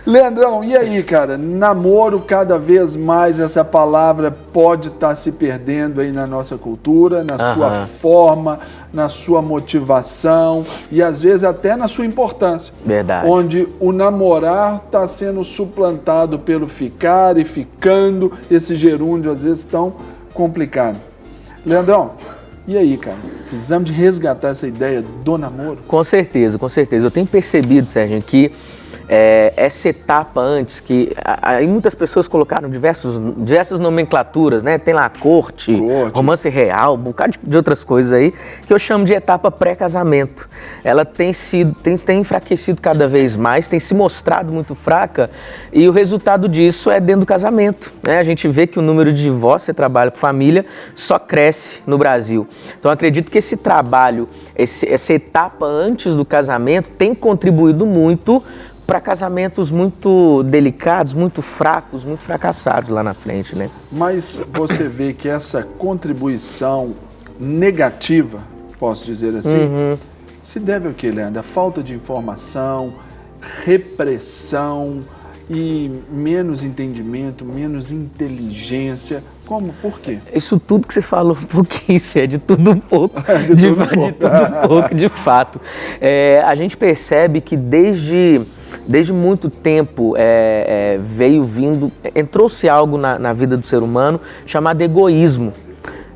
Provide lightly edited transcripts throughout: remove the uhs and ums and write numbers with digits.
Leandrão, e aí, cara? Namoro, cada vez mais essa palavra pode estar se perdendo aí na nossa cultura, na sua forma, na sua motivação e às vezes até na sua importância. Verdade. Onde o namorar está sendo suplantado pelo ficar e ficando, esse gerúndio às vezes tão complicado. Leandrão, e aí, cara? Precisamos de resgatar essa ideia do namoro? Com certeza, com certeza. Eu tenho percebido, Sérgio, que essa etapa antes, que aí muitas pessoas colocaram diversas nomenclaturas, né? Tem lá a corte, romance real, um bocado de outras coisas aí, que eu chamo de etapa pré-casamento. Ela tem enfraquecido cada vez mais, tem se mostrado muito fraca, e o resultado disso é dentro do casamento, né? A gente vê que o número de divórcios, você trabalha com família, só cresce no Brasil. Então, eu acredito que esse trabalho, essa etapa antes do casamento tem contribuído muito para casamentos muito delicados, muito fracos, muito fracassados lá na frente, né? Mas você vê que essa contribuição negativa, posso dizer assim, se deve ao que, Leandro? A falta de informação, repressão e menos entendimento, menos inteligência. Como? Por quê? Isso tudo que você falou um pouquinho, isso é de tudo um pouco, de tudo um pouco, de fato. A gente percebe que desde muito tempo entrou-se algo na vida do ser humano chamado egoísmo.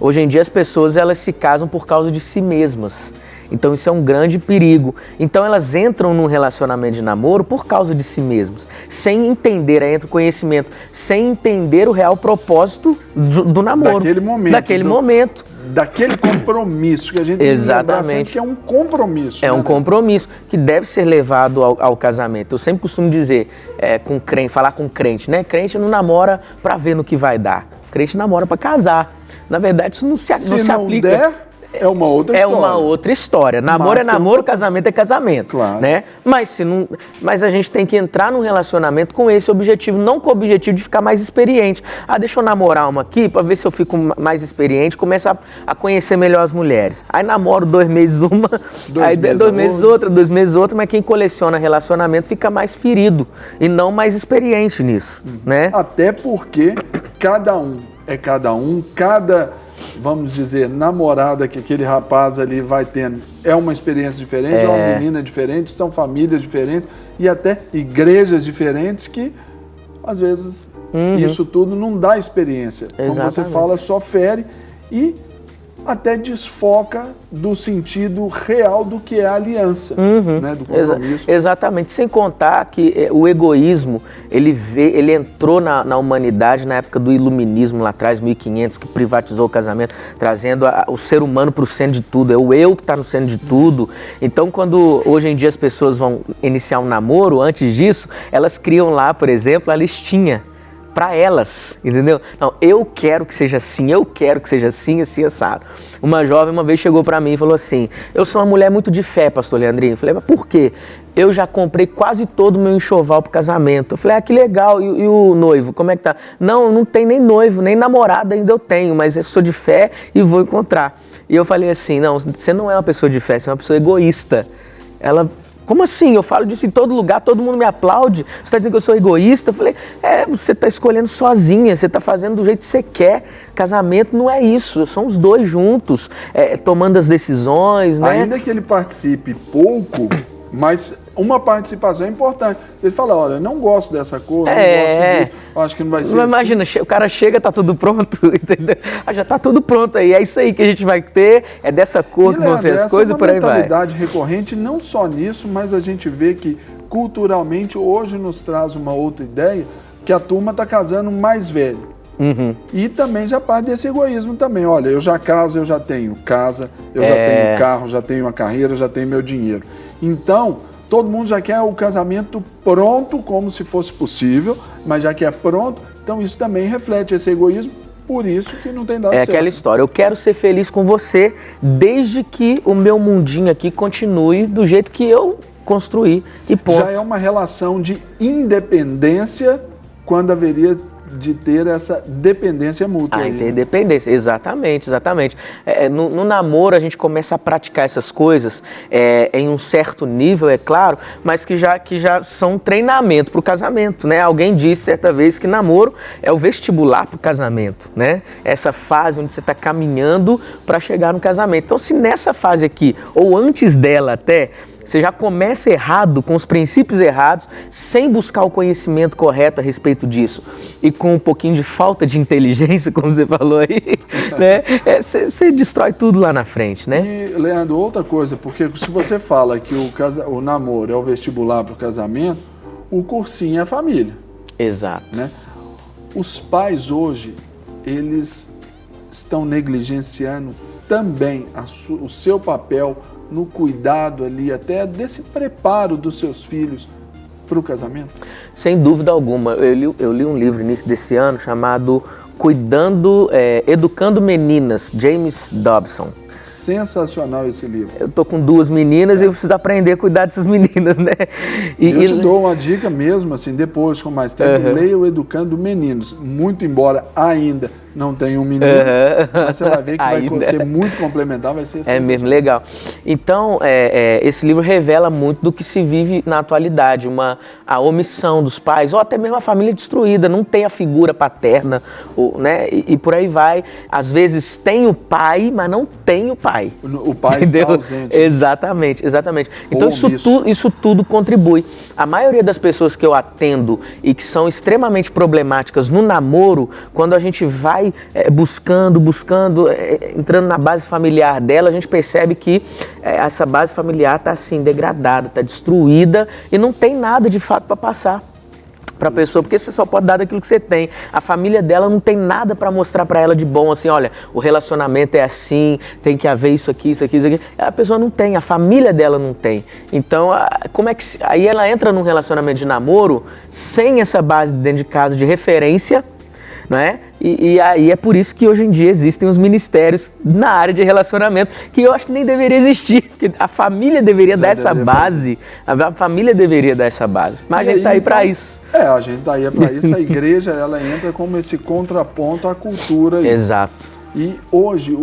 Hoje em dia as pessoas elas se casam por causa de si mesmas. Então isso é um grande perigo. Então elas entram num relacionamento de namoro por causa de si mesmas, sem entender, aí entra o conhecimento, sem entender o real propósito do namoro. Daquele momento. Daquele compromisso que a gente tem que lembrar sempre que é um compromisso. É um compromisso que deve ser levado ao casamento. Eu sempre costumo dizer, falar com crente, né? Crente não namora para ver no que vai dar. Crente namora para casar. Na verdade, isso não se aplica. Der, é uma outra história. É uma outra história. Namoro é namoro, casamento é casamento. Claro. Né? Mas a gente tem que entrar num relacionamento com esse objetivo, não com o objetivo de ficar mais experiente. Deixa eu namorar uma aqui para ver se eu fico mais experiente, começo a conhecer melhor as mulheres. Aí namoro 2 meses uma, aí 2 meses outra, 2 meses outra, mas quem coleciona relacionamento fica mais ferido e não mais experiente nisso. Né? Até porque cada um, vamos dizer, namorada que aquele rapaz ali vai tendo é uma experiência diferente, é uma menina diferente, são famílias diferentes e até igrejas diferentes que, às vezes, isso tudo não dá experiência. Exatamente. Como você fala, só fere e até desfoca do sentido real do que é a aliança, né, do compromisso. Exatamente, sem contar que o egoísmo, ele entrou na humanidade na época do iluminismo lá atrás, 1500, que privatizou o casamento, trazendo o ser humano para o centro de tudo, é o eu que está no centro de tudo. Então, quando hoje em dia as pessoas vão iniciar um namoro, antes disso, elas criam lá, por exemplo, a listinha para elas, entendeu? Não, eu quero que seja assim, assim, assado. Uma jovem uma vez chegou para mim e falou assim, eu sou uma mulher muito de fé, pastor Leandrinho. Eu falei, mas por quê? Eu já comprei quase todo o meu enxoval pro casamento. Eu falei, que legal, e o noivo, como é que tá? Não tem nem noivo, nem namorada ainda eu tenho, mas eu sou de fé e vou encontrar. E eu falei assim, não, você não é uma pessoa de fé, você é uma pessoa egoísta. Ela... Como assim? Eu falo disso em todo lugar, todo mundo me aplaude. Você está dizendo que eu sou egoísta? Eu falei, você está escolhendo sozinha, você está fazendo do jeito que você quer. Casamento não é isso, são os dois juntos, tomando as decisões, né? Ainda que ele participe pouco, mas uma participação é importante. Ele fala, olha, eu não gosto dessa cor, não gosto disso, eu acho que não vai ser assim. Imagina, o cara chega, tá tudo pronto, entendeu? Já tá tudo pronto aí, é isso aí que a gente vai ter, é dessa cor que vão ser as coisas e por aí vai. É uma mentalidade recorrente, não só nisso, mas a gente vê que culturalmente hoje nos traz uma outra ideia, que a turma tá casando mais velho. E também já parte desse egoísmo também. Olha, eu já caso, eu já tenho casa, eu já tenho carro, já tenho uma carreira, já tenho meu dinheiro. Então, todo mundo já quer o casamento pronto, como se fosse possível, mas já que é pronto, então isso também reflete esse egoísmo, por isso que não tem dado certo. É aquela história, eu quero ser feliz com você, desde que o meu mundinho aqui continue do jeito que eu construí e ponto. Já é uma relação de independência, quando haveria de ter essa dependência mútua. A interdependência, exatamente. No namoro a gente começa a praticar essas coisas em um certo nível, é claro, mas que já são um treinamento para o casamento, né? Alguém disse certa vez que namoro é o vestibular para o casamento, né? Essa fase onde você está caminhando para chegar no casamento. Então, se nessa fase aqui, ou antes dela até, você já começa errado, com os princípios errados, sem buscar o conhecimento correto a respeito disso. E com um pouquinho de falta de inteligência, como você falou aí, né? Você destrói tudo lá na frente, né? E, Leandro, outra coisa, porque se você fala que o namoro é o vestibular para o casamento, o cursinho é a família. Exato. Né? Os pais hoje, eles estão negligenciando também o seu papel no cuidado ali, até desse preparo dos seus filhos para o casamento? Sem dúvida alguma. Eu li um livro no início desse ano chamado Educando Meninas, James Dobson. Sensacional esse livro. Eu tô com 2 meninas e eu preciso aprender a cuidar dessas meninas, né? Eu te dou uma dica mesmo, assim, depois, com mais tempo, leia o Educando Meninos. Muito embora ainda não tenha um menino, mas você vai ver que vai ser muito complementar, vai ser sensacional. É mesmo, legal. Então, esse livro revela muito do que se vive na atualidade, a omissão dos pais, ou até mesmo a família destruída, não tem a figura paterna, né? E por aí vai. Às vezes tem o pai, mas não tem o pai. O pai está ausente. Exatamente. Então isso tudo contribui. A maioria das pessoas que eu atendo e que são extremamente problemáticas no namoro, quando a gente vai buscando, entrando na base familiar dela, a gente percebe que essa base familiar está assim, degradada, está destruída e não tem nada de fato para passar para a pessoa, porque você só pode dar daquilo que você tem. A família dela não tem nada para mostrar para ela de bom, assim, olha, o relacionamento é assim, tem que haver isso aqui. A pessoa não tem, a família dela não tem. Então, como é que aí ela entra num relacionamento de namoro sem essa base dentro de casa de referência, né? E aí é por isso que hoje em dia existem os ministérios na área de relacionamento, que eu acho que nem deveria existir, porque a família deveria dar essa base, a família deveria dar essa base, mas a gente está aí para isso. A gente está aí para isso, a igreja ela entra como esse contraponto à cultura. Aí. Exato. E hoje,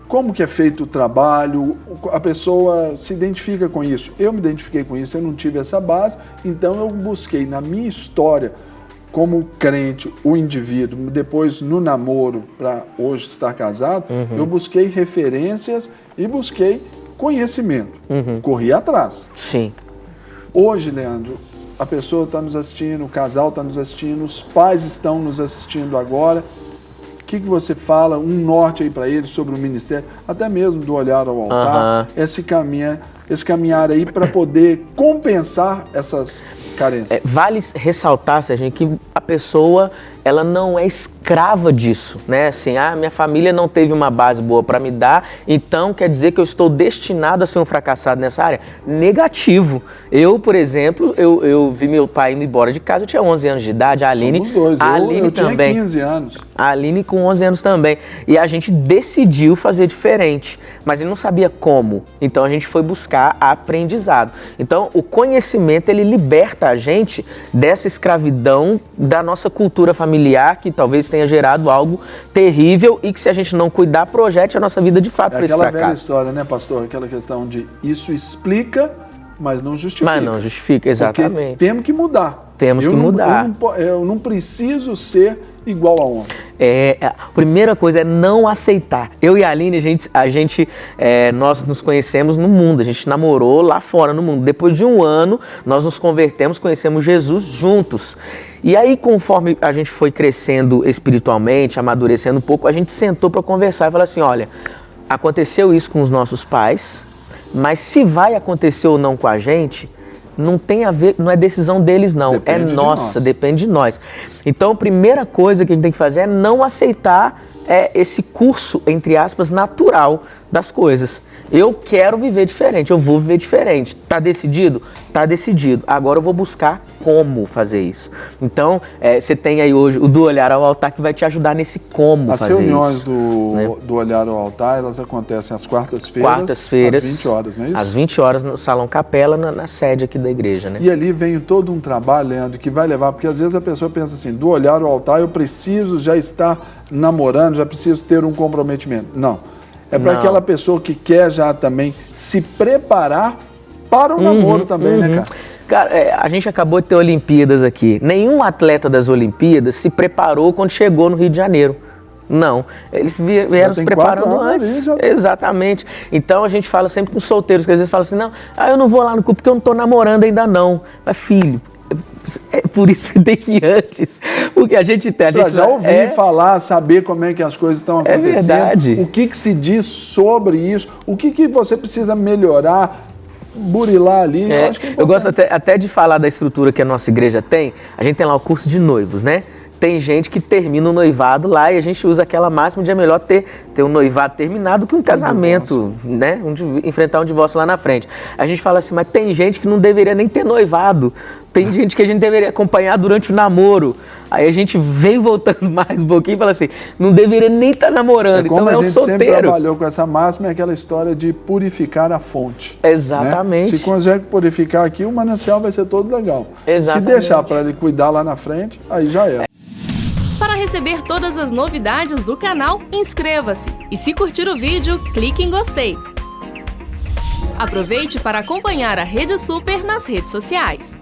como que é feito o trabalho, a pessoa se identifica com isso? Eu me identifiquei com isso, eu não tive essa base, então eu busquei na minha história, como crente, o indivíduo, depois no namoro, para hoje estar casado, eu busquei referências e busquei conhecimento. Corri atrás. Sim. Hoje, Leandro, a pessoa está nos assistindo, o casal está nos assistindo, os pais estão nos assistindo agora. O que você fala, um norte aí para eles sobre o ministério, até mesmo do olhar ao altar, esse caminhar aí para poder compensar essas carências. Vale ressaltar, Serginho, que a pessoa ela não é escrava disso, né? Assim, minha família não teve uma base boa para me dar, então quer dizer que eu estou destinado a ser um fracassado nessa área? Negativo. Eu, por exemplo, eu vi meu pai indo embora de casa, eu tinha 11 anos de idade, a Aline... Somos dois, eu tinha 15 anos. A Aline com 11 anos também. E a gente decidiu fazer diferente, mas ele não sabia como. Então a gente foi buscar aprendizado. Então o conhecimento, ele liberta a gente dessa escravidão da nossa cultura familiar, que talvez tenha gerado algo terrível e que, se a gente não cuidar, projete a nossa vida de fato para esse fracasso. Aquela velha história, né, pastor? Aquela questão de isso explica, mas não justifica. Mas não justifica, exatamente. Porque temos que mudar. Temos que mudar. Eu não preciso ser igual a homem. A primeira coisa é não aceitar. Eu e a Aline, nós nos conhecemos no mundo, a gente namorou lá fora no mundo. Depois de um ano, nós nos convertemos, conhecemos Jesus juntos. E aí, conforme a gente foi crescendo espiritualmente, amadurecendo um pouco, a gente sentou para conversar e falou assim, olha, aconteceu isso com os nossos pais, mas se vai acontecer ou não com a gente, não tem a ver, não é decisão deles não, depende é nossa, depende de nós. Então a primeira coisa que a gente tem que fazer é não aceitar esse curso, entre aspas, natural das coisas. Eu quero viver diferente, eu vou viver diferente. Tá decidido? Tá decidido. Agora eu vou buscar como fazer isso. Então, você tem aí hoje o do Olhar ao Altar que vai te ajudar nesse como fazer isso. As reuniões do Olhar ao Altar, elas acontecem às quartas-feiras, às 20 horas, não é isso? Às 20 horas no Salão Capela, na sede aqui da igreja, né? E ali vem todo um trabalho, Leandro, que vai levar, porque às vezes a pessoa pensa assim, do Olhar ao Altar eu preciso já estar namorando, já preciso ter um comprometimento. Não. É para aquela pessoa que quer já também se preparar para o namoro também, né, cara? Cara, a gente acabou de ter Olimpíadas aqui. Nenhum atleta das Olimpíadas se preparou quando chegou no Rio de Janeiro. Não, eles vieram se preparando antes. Exatamente. Então a gente fala sempre com solteiros, que às vezes falam assim, não, eu não vou lá no clube porque eu não estou namorando ainda não. Mas filho, é por isso que tem que ir antes. Porque a gente tem... já ouvi falar, saber como é que as coisas estão acontecendo. É verdade. O que se diz sobre isso, o que você precisa melhorar, burilar ali. Eu gosto até de falar da estrutura que a nossa igreja tem. A gente tem lá o curso de noivos, né? Tem gente que termina o noivado lá e a gente usa aquela máxima de é melhor ter um noivado terminado que um casamento, né? Enfrentar um divórcio lá na frente. A gente fala assim, mas tem gente que não deveria nem ter noivado. Tem gente que a gente deveria acompanhar durante o namoro. Aí a gente vem voltando mais um pouquinho e fala assim, não deveria nem estar namorando. Como então a gente sempre trabalhou com essa máxima, é aquela história de purificar a fonte. Exatamente. Né? Se consegue purificar aqui, o manancial vai ser todo legal. Exatamente. Se deixar para ele cuidar lá na frente, aí já é. Para receber todas as novidades do canal, inscreva-se. E se curtir o vídeo, clique em gostei. Aproveite para acompanhar a Rede Super nas redes sociais.